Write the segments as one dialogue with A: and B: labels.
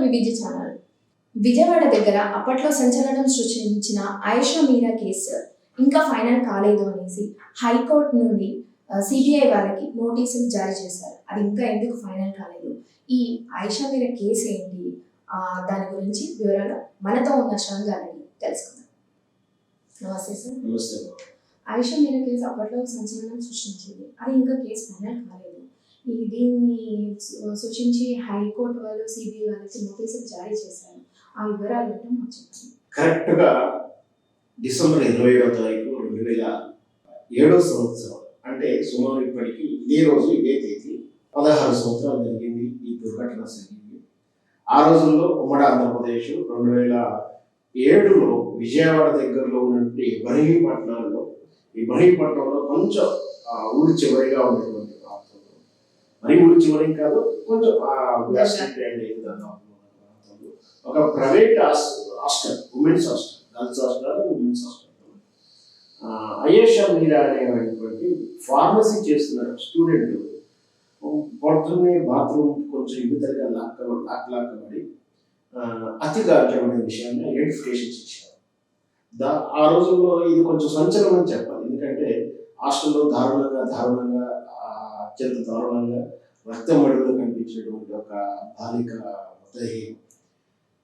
A: VBG channel. Vijayawada దగ్గర అప్పట్లో సంచలనం సృష్టించిన ఆయిషా మీరా కేసు ఇంకా ఫైనల్ కాలేదు అనేసి హైకోర్టు నుండి సిబిఐ వాళ్ళకి నోటీసులు జారీ చేశారు. అది ఇంకా ఎందుకు ఫైనల్ కాలేదు, ఈ ఆయిషా మీరా కేసు ఏంటి, దాని గురించి వివరాలు మనతో ఉన్న శ్రవణ్ తెలుసుకుందాం. నమస్తే సార్.
B: నమస్తే.
A: ఆయిషా మీరా కేసు అప్పట్లో సంచలనం సృష్టించింది, అది ఇంకా కేసు ఫైనల్ కాలేదు. దీన్ని సూచించి హైకోర్టు వాళ్ళు సిబిఐ వాళ్ళకి నోటీసులు జారీ చేశారు. ఆ వివరాలు ఏంటో మాకు చెప్పండి.
B: కరెక్ట్గా డిసెంబర్ 27వ తారీఖు 2007 సంవత్సరం, అంటే సుమారు ఇప్పటికి ఇదే రోజు ఇదే తేదీ 16 సంవత్సరాలు జరిగింది ఈ దుర్ఘటన జరిగింది. ఆ రోజుల్లో ఉమ్మడి ఆంధ్రప్రదేశ్ 2007లో విజయవాడ దగ్గరలో ఉన్నటువంటి బనీపట్నంలో, ఈ బనీపట్నంలో కొంచెం ఊరి చివరిగా ఉన్నటువంటి ప్రాంతంలో, మరి ఊరి చివరి కాదు, కొంచెం ఒక private hostel, women's hostel, girls hostel, women's hostel, Ayesha Meera అనేటువంటి ఫార్మసీ చేస్తున్న స్టూడెంట్ పొద్దున్నే బాత్రూమ్ కొంచెం ఇబ్బందిగా లాక్కబడి అతిగార్యమైన విషయాన్ని ఐడెంటిఫికేషన్స్ ఇచ్చారు. ఆ రోజుల్లో ఇది కొంచెం సంచలనం అని చెప్పాలి. ఎందుకంటే హాస్టల్లో దారుణంగా అత్యంత దారుణంగా రక్తం అడుగులో కనిపించినటువంటి ఒక బాలిక మృతదేహం.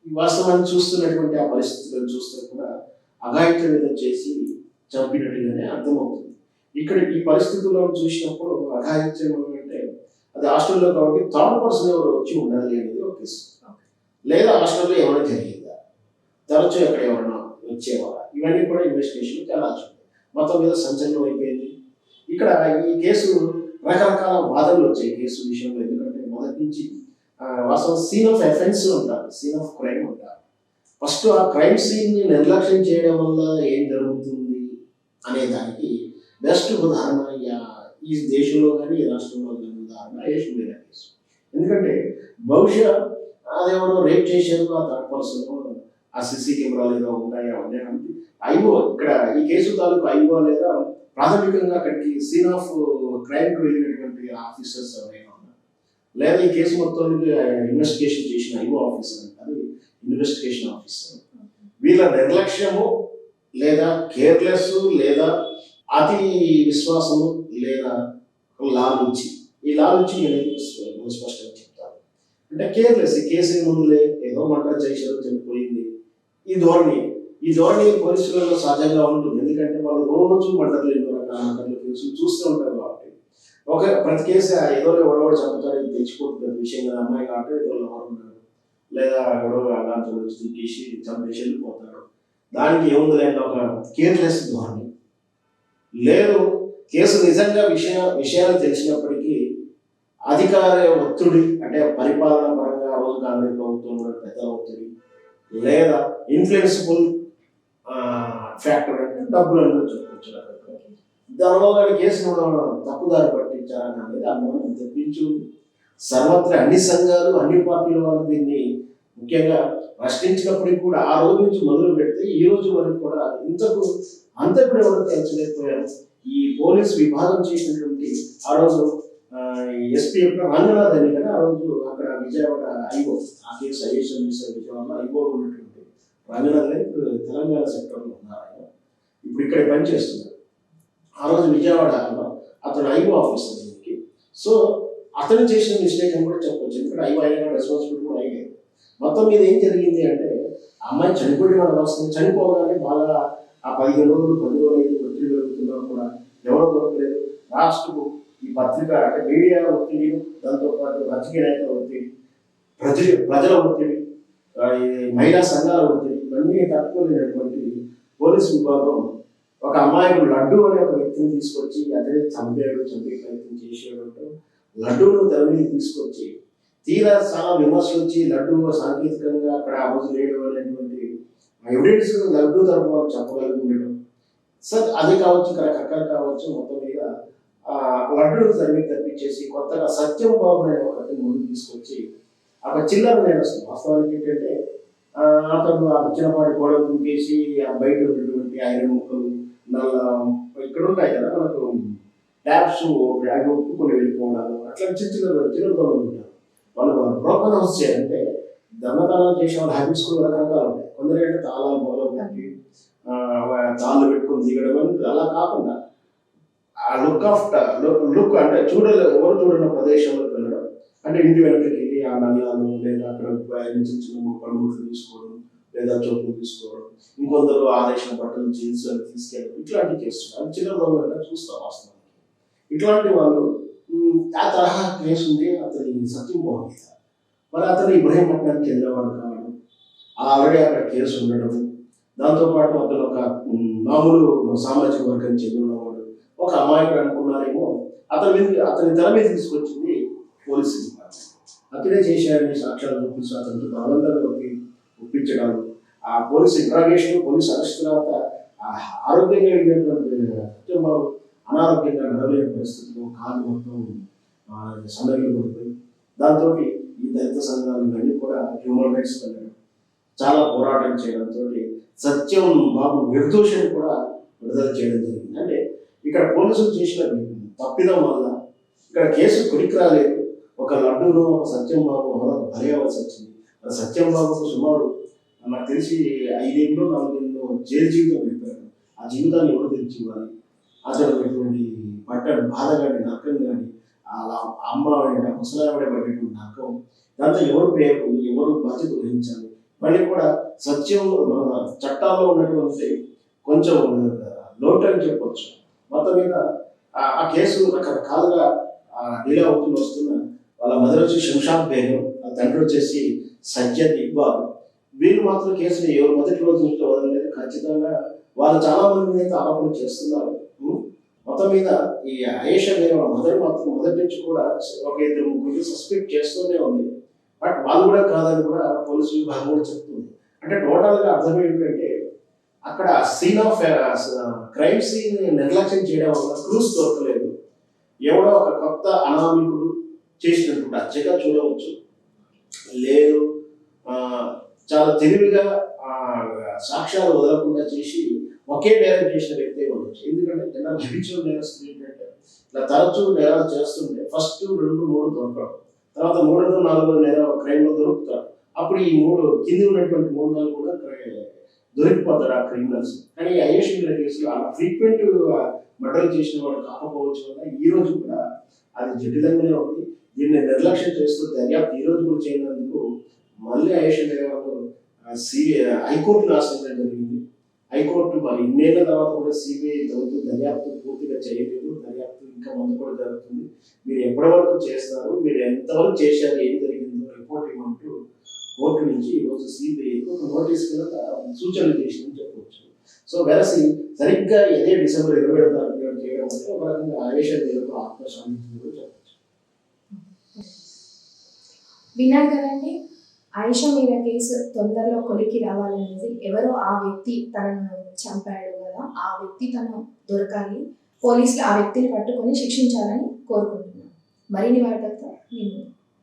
B: వాస్తవాన్ని చూస్తున్నటువంటి ఆ పరిస్థితులను చూస్తే కూడా అఘాయిత్యం చేసి చంపినట్టుగానే అర్థమవుతుంది. ఇక్కడ ఈ పరిస్థితుల్లో చూసినప్పుడు అఘాయిత్యం అంటే అది హాస్టల్లో కాబట్టి థర్డ్ పర్సన్ ఎవరు వచ్చి ఉండాలి అనేది ఒక కేసు, లేదా హాస్టల్లో ఏమైనా జరిగిందా, తరచూ ఎక్కడ ఎవరైనా వచ్చేవారా, ఇవన్నీ కూడా ఇన్వెస్టిగేషన్ వెళ్ళాల్సి ఉంది. మొత్తం మీద సంచలనం అయిపోయింది. ఇక్కడ ఈ కేసు రకరకాల వాదనలు వచ్చాయి కేసు విషయంలో. ఎందుకంటే మొదటి నుంచి వాస్తవం సీన్ ఆఫ్ ఎఫెన్స్ ఉంటారు, సీన్ ఆఫ్ క్రైమ్ ఉంటారు. ఫస్ట్ ఆ క్రైమ్ సీన్ని నిర్లక్ష్యం చేయడం వల్ల ఏం జరుగుతుంది అనే దానికి బెస్ట్ ఉదాహరణ ఈ దేశంలో కానీ ఈ రాష్ట్రంలో కానీ ఉదాహరణ ఆయిషా మీరా కేసు. ఎందుకంటే బహుశా అదేమో రేప్ చేశారు, ఆ థర్డ్ పర్సన్, ఆ సిసి కెమెరాలు ఏదో ఉంటాయి, అవన్నీ ఐఓ ఇక్కడ ఈ కేసు తాలూకు ఐఓ లేదా ప్రాథమికంగా అక్కడికి సీన్ ఆఫ్ క్రైమ్కి వెళ్ళినటువంటి ఆఫీసర్స్ ఎవరైనా ఉన్నారు, లేదా ఈ కేసు మొత్తానికి ఇన్వెస్టిగేషన్ చేసిన ఐఓ ఆఫీసర్ అంటారు, ఇన్వెస్టిగేషన్ ఆఫీసర్, వీళ్ళ నిర్లక్ష్యము లేదా కేర్లెస్ లేదా అతి విశ్వాసము లేదా లాలుచి, ఈ లాలుచి నేను స్పష్టంగా చెప్తాను. అంటే కేర్లెస్, ఈ కేసు ముందులే ఏదో మర్డర్ చేశారు, చనిపోయింది, ఈ ధోరణి పోలీసులలో సహజంగా ఉంటుంది. ఎందుకంటే వాళ్ళు రోజు మర్డర్లు, ఎన్నో రకాల మర్డర్లు కేసులు చూస్తూ ఉంటారు కాబట్టి ప్రతి కేసు ఏదో ఎవడో చంపుతారు, ఇది తెచ్చిపోతుంది విషయం కదా, అమ్మాయి కాబట్టి ఏదో ఎవరు ఉంటారు, లేదా ఎవడో అలాంటి వచ్చి దుక్కేసి చంపేసి వెళ్ళిపోతారు, దానికి ఏముంది లేని ఒక కేర్లెస్ ధోరణి. లేదు, కేసు నిజంగా విషయాలు తెలిసినప్పటికీ అధికార ఒత్తిడి, అంటే పరిపాలన పరంగా ఆ రోజు కాంగ్రెస్ ప్రభుత్వం పెద్ద ఒత్తిడి, లేదా ఇన్ఫ్లుయెన్సిబుల్ ఫ్యాక్టర్ అంటే డబ్బులు అని చెప్పవచ్చు, దానివల్ల కేసును తప్పుదారి పట్టించాలని అనేది అనుమానం తెప్పించు. సర్వత్రా అన్ని సంఘాలు, అన్ని పార్టీల వాళ్ళు దీన్ని ముఖ్యంగా ప్రశ్నించినప్పటికీ కూడా ఆ రోజు నుంచి మొదలు పెడితే ఈ రోజు వరకు కూడా అంతకుడు ఎవరు తెలుసలేకపోయారు. ఈ పోలీస్ విభాగం చేసినటువంటి ఆ రోజు ఎస్పీ రంగనాథ్ అని కానీ ఆ రోజు అక్కడ విజయవాడ ఐఓ, ఆ కేసు ఆయిషా మీరా విజయవాడలో ఐఓ ఉన్నటువంటి రంగనాథ్ గారు ఇప్పుడు తెలంగాణ సెక్టర్లో ఉన్నారు. ఆయన ఇప్పుడు ఇక్కడ పనిచేస్తున్నారు. ఆ రోజు విజయవాడలో అతను ఐఓ ఆఫీసర్ దీనికి. సో అతను చేసిన మిస్టేక్ అని కూడా చెప్పవచ్చు. ఇక్కడ ఐఓ అయినా రెస్పాన్సిబిలిటీ కూడా అయ్యాయి. మొత్తం మీద ఏం జరిగింది అంటే అమ్మాయి చనిపోయిన అవసరం, చనిపోగానే బాగా ఆ 15 రోజులు 10 రోజులు అయితే ఒత్తిడి పెరుగుతున్నా కూడా ఎవరో దొరకలేదు. రాష్ట్రం ఈ పత్రిక అంటే మీడియా ఒత్తిడి, దాంతోపాటు రాజకీయ నాయకుల ఒత్తిడి, ప్రజల ఒత్తిడి, మహిళా సంఘాల ఒత్తిడి, ఇవన్నీ తట్టుకోలేనటువంటి పోలీస్ విభాగం ఒక అమ్మాయికి లడ్డు అనే ఒక వ్యక్తిని తీసుకొచ్చి అతనే చంపే ప్రయత్నం చేసేటట్టు లడ్డూను తెర మీద తీసుకొచ్చి తీరా చాలా విమర్శలు వచ్చి లడ్డు సాంకేతికంగా అక్కడ ఆ రోజు లేడు అనేటువంటి ఎవిడెన్స్ లడ్డు తరపు చెప్పగలుగుతుండడం. సార్ అది కావచ్చు, ఇక్కడ కక్కర కావచ్చు, మొత్తం మీద లడ్డూను తరిమి తప్పించేసి కొత్తగా సత్యం బాబు అనే ఒకటి ముందు తీసుకొచ్చి అక్కడ చిల్లర నేరస్తుంది. వాస్తవానికి ఏంటంటే అతను ఆ చిన్నపాటి గోడ దుంకేసి ఆ బయట ఉన్నటువంటి ఐరన్ ముక్కలు ఇక్కడ ఉంటాయి కదా మనకు ట్యాబ్స్ అవి ఒప్పుకొని వెళ్ళిపోవడాలు, అట్లా చిన్న చిన్న ఉంటారు. వాళ్ళు బ్రోకన్ హౌస్ చేయాలంటే దొంగతనాలు చేసే వాళ్ళ హ్యాబిట్స్ కూడా రకరకాలు ఉంటాయి. కొందరు ఏంటంటే తాళాలు మొదలు పెట్టి తాళ్ళు పెట్టుకొని దిగడం అని అలా కాకుండా ఆ లుక్ అంటే ఎవరు చూడని ప్రదేశంలోకి వెళ్ళడం, అంటే ఇంటి వెనకకి వెళ్ళి ఆ నల్లాలు లేదా అక్కడ చిన్న చిన్న పనిముట్లు తీసుకోవడం లేదా చొప్పులు తీసుకోవడం, ఇంకొందరు ఆదేశం బట్టలు జీన్స్ తీసుకెళ్ళడం, ఇట్లాంటివి చేస్తున్నారు. అది చిన్న దొంగలుగా చూస్తాం వాస్తవానికి. ఇట్లాంటి వాళ్ళు ఆ తరహా కేసు ఉంది అతని సత్యమోహన్ మీద. మరి అతను ఇబ్రహీంపట్నానికి చెందినవాడు కావడం, ఆల్రెడీ అక్కడ కేసు ఉండడం, దాంతోపాటు అతను ఒక మామూలు సామాజిక వర్గానికి చెందినవాడు, ఒక అమాయకుడు అనుకున్నారేమో. అతని తెర మీద తీసుకొచ్చింది పోలీసు డిపార్ట్మెంట్. అతడే చేశారని సాక్ష్యాలు చూపించి అతనికి బలవంతంగా ఒప్పించడం, ఆ పోలీసు ఇంట్రాగేషన్, పోలీసు అరెస్ట్ తర్వాత ఆరోగ్యంగా వెళ్ళినటువంటి సత్యంబాబు అనారోగ్యంగా నడవలేని పరిస్థితుల్లో కాలు మొత్తం సన్నగిలు పడిపోయి, దాంతో ఈ దళిత సంఘాలు ఇవన్నీ కూడా హ్యూమన్ రైట్స్ వెళ్ళడం, చాలా పోరాటం చేయడంతో సత్యం బాబు నిర్దోషాన్ని కూడా విడుదల చేయడం జరిగింది. అంటే ఇక్కడ పోలీసులు చేసిన తప్పిదం వల్ల ఇక్కడ కేసు కొరికి రాలేదు. ఒక లడ్డూను ఒక సత్యం బాబు బలయ్యవలసి వచ్చింది. సత్యం బాబుకు సుమారు నాకు తెలిసి 5 ఏళ్ళు 4 ఏళ్ళు జైలు జీవితం గడిపాడు. ఆ జీవితాన్ని ఎవరు తెచ్చి ఇవ్వాలి? అతను పట్టాడు బాధ కానీ నరకం కానీ అలా అమ్మ ముసలావిడ పడేటువంటి నరకం, దాంతో ఎవరు బాధ్యత వహించాలి? మళ్ళీ కూడా సత్యం చట్టాల్లో ఉన్నటువంటి కొంచెం లోటు అని చెప్పొచ్చు. మొత్తం మీద ఆ కేసు రకరకాలుగా డిలే అవుతూ వస్తున్న వాళ్ళ మదర్ వచ్చి శంషాద్ బేగం, ఆ తండ్రి వచ్చేసి సజ్జద్ ఇక్బాల్, వీళ్ళు మాత్రం కేసుని ఎవరు మొదటి రోజు నుంచి వదలలేదు. ఖచ్చితంగా వాళ్ళు చాలా మంది మీద ఆరోపణలు చేస్తున్నారు. మొత్తం మీద ఈ ఆయేషా బేగం మదర్ మాత్రం మొదటి నుంచి కూడా ఒక 2-3 సస్పెక్ట్ చేస్తూనే ఉంది. బట్ వాళ్ళు కూడా కాదని కూడా పోలీసు విభాగం కూడా చెప్తుంది. అంటే టోటల్గా అర్థం ఏంటంటే అక్కడ సీన్ ఆఫ్ క్రైమ్ సీన్ నిర్లక్ష్యం చేయడం వల్ల క్రూస్ దొరకలేదు. ఎవడో ఒక కొత్త అనామికుడు చేసినట్టు అచ్చగా చూడవచ్చు. లేదు చాలా తెలివిగా సాక్ష్యాలు వదలకుండా చేసి ఒకే నేరం చేసిన వ్యక్తే ఉండొచ్చు. ఎందుకంటే జనాలు హ్యాబిచువల్ నేరస్తులు ఏంటంటే ఇలా తరచూ నేరాలు చేస్తుంటే ఫస్ట్ 2-3 దొరకడం, తర్వాత 3వ-4వ నేరం క్రైమ్లో దొరుకుతారు. అప్పుడు ఈ కింది ఉన్నటువంటి 3-4 కూడా దొరికిపోతాడు ఆ క్రిమినల్స్. కానీ ఆయేషా మీరా కేసులో అలా ఫ్రీక్వెంట్ మర్డర్ చేసిన వాడు కాకపోవచ్చు వల్ల ఈ రోజు కూడా అది జటిలంగానే ఉంది. దీన్ని నిర్లక్ష్యం చేస్తూ దర్యాప్తు ఈ రోజు కూడా చేయనందుకు మళ్ళీ ఆయేషా మీరా వాళ్ళు హైకోర్టును ఆశ్రయించడం జరిగింది. హైకోర్టు మరి ఇన్నేళ్ల తర్వాత కూడా సిబిఐ దర్యాప్తు పూర్తిగా చేయలేదు. దర్యాప్తు ఇంకా ముందు కూడా జరుగుతుంది. మీరు ఎప్పటి వరకు చేస్తారు, మీరు ఎంతవరకు చేశారు, ఏం జరిగిందో రిపోర్ట్ ఇవ్వమంటూ కోర్టు నుంచి ఈరోజు సిబిఐకి ఒక నోటీస్ కింద సూచనలు చేసిందని చెప్పవచ్చు. సో వెరసి సరిగ్గా ఇదే డిసెంబర్ 27వ తారీఖు చేయడం అంటే ఒక రకంగా ఆయేషా మీరా ఆత్మశాంతి కూడా చెప్పచ్చు.
A: విన్నారు కదండి, ఆయేషా మీరా కేసు తొందరలో కొలికి రావాలనేది, ఎవరో ఆ వ్యక్తి తనను చంపాడు కదా, ఆ వ్యక్తి తను దొరకాలి, పోలీసులు ఆ వ్యక్తిని పట్టుకొని శిక్షించాలని కోరుకుంటున్నాను. మరిన్ని వార్తలతో నేను